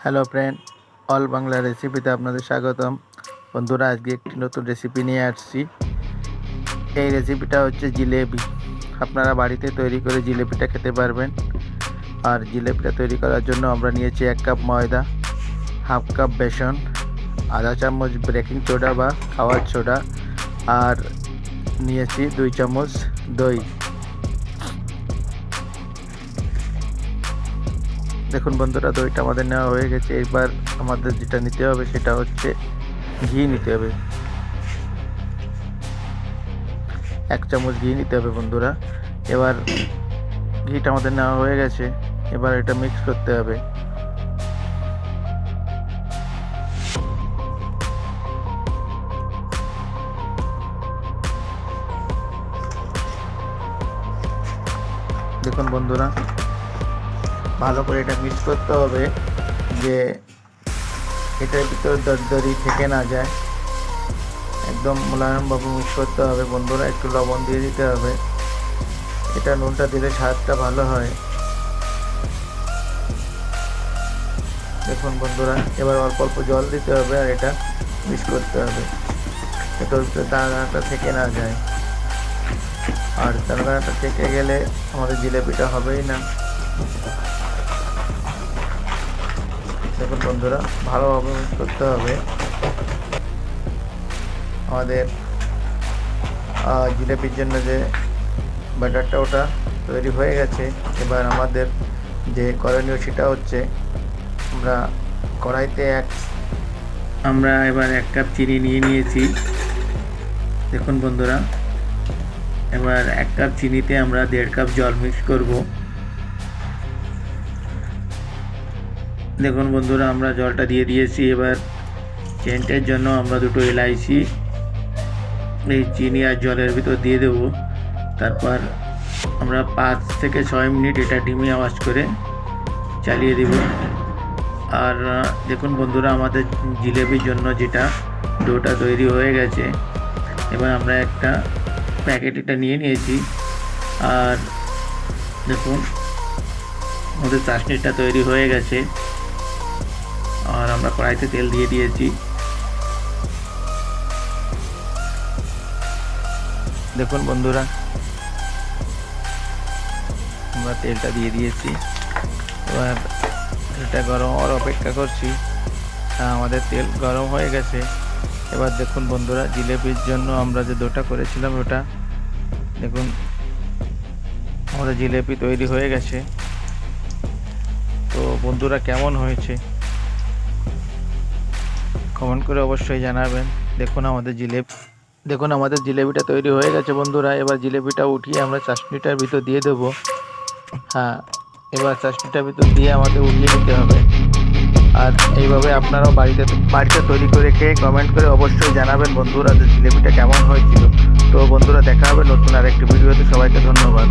Hello friend, all Bangla রেসিপিতে আপনাদের স্বাগতম। বন্ধুরা, আজকে একটি নতুন রেসিপি নিয়ে আসছি। এই রেসিপিটা হচ্ছে জিলেবি। আপনারা বাড়িতে তৈরি করে জিলেবিটা খেতে পারবেন। আর জিলেবিটা তৈরি করার জন্য আমরা নিয়েছি 1 কাপ ময়দা, হাফ কাপ বেসন, আধা চামচ বেকিং সোডা বা খাওয়ার সোডা, আর নিয়েছি 2 চামচ দই। দেখুন বন্ধুরা, দইটা আমাদের নেওয়া হয়ে গেছে। এবার আমাদের যেটা নিতে হবে সেটা হচ্ছে ঘি নিতে হবে। 1 চামচ ঘি নিতে হবে বন্ধুরা। এবার ঘিটা আমাদের নেওয়া হয়ে গেছে। এবার এটা মিক্স করতে হবে। দেখুন বন্ধুরা, ভালো করে এটা মিক্স করতে হবে যে এটার ভিতর দরদরি থেকে না যায়। একদম মোলায়েমভাবে মিক্স করতে হবে বন্ধুরা। একটু লবণ দিয়ে দিতে হবে। এটা নুনটা দিলে স্বাদটা ভালো হয়। দেখুন বন্ধুরা, এবার অল্প অল্প জল দিতে হবে আর এটা মিক্স করতে হবে। এটার ভিতরে দানাটা থেকে না যায়। আর দানাটা থেকে গেলে আমাদের জিলেবিটা হবেই না। দেখুন বন্ধুরা, ভালোভাবে মিক্স করতে হবে। আমাদের জিলেপির জন্য যে ব্যাটারটা ওটা তৈরি হয়ে গেছে। এবার আমাদের যে করণীয় সেটা হচ্ছে আমরা এবার 1 কাপ চিনি নিয়ে নিয়েছি। দেখুন বন্ধুরা, এবার 1 কাপ চিনিতে আমরা 1.5 কাপ জল মিক্স করব। দেখুন বন্ধুরা, আমরা জলটা দিয়ে দিয়েছি। এবার সেন্টের জন্য আমরা 2টো এলাইচি এই চিনি আর জলের ভিতর দিয়ে দেব। তারপর আমরা 5 থেকে 6 মিনিট এটা ডিমে আওয়াজ করে চালিয়ে দেব। আর দেখুন বন্ধুরা, আমাদের জিলেবির জন্য যেটা ডোটা তৈরি হয়ে গেছে। এবার আমরা একটা প্যাকেট এটা নিয়ে নিয়েছি। আর দেখুন, আমাদের চাশনিটা তৈরি হয়ে গেছে। আর আমরা কড়াইতে তেল দিয়ে দিয়েছি। দেখুন বন্ধুরা, আমরা তেলটা দিয়ে দিয়েছি। এবার তেলটা গরম হওয়ার অপেক্ষা করছি। আমাদের তেল গরম হয়ে গেছে। এবার দেখুন বন্ধুরা, জিলেবির জন্য আমরা যে ডোটা করেছিলাম ওটা দেখুন, আমাদের জিলেবি তৈরি হয়ে গেছে। তো বন্ধুরা, কেমন হয়েছে কমেন্ট করে অবশ্যই জানাবেন। দেখুন আমাদের জিলেবিটা তৈরি হয়ে গেছে বন্ধুরা। এবার জিলেবিটা উঠিয়ে আমরা চাশনিটার ভিতর দিয়ে দেবো। এবার চাশনিটার ভিতর দিয়ে আমাদের উঠিয়ে নিতে হবে। আর এইভাবে আপনারাও বাড়িতে তৈরি করে খেয়ে কমেন্ট করে অবশ্যই জানাবেন বন্ধুরা যে জিলেবিটা কেমন হয়েছিল। তো বন্ধুরা, দেখা হবে নতুন আরেকটি ভিডিওতে। সবাইকে ধন্যবাদ।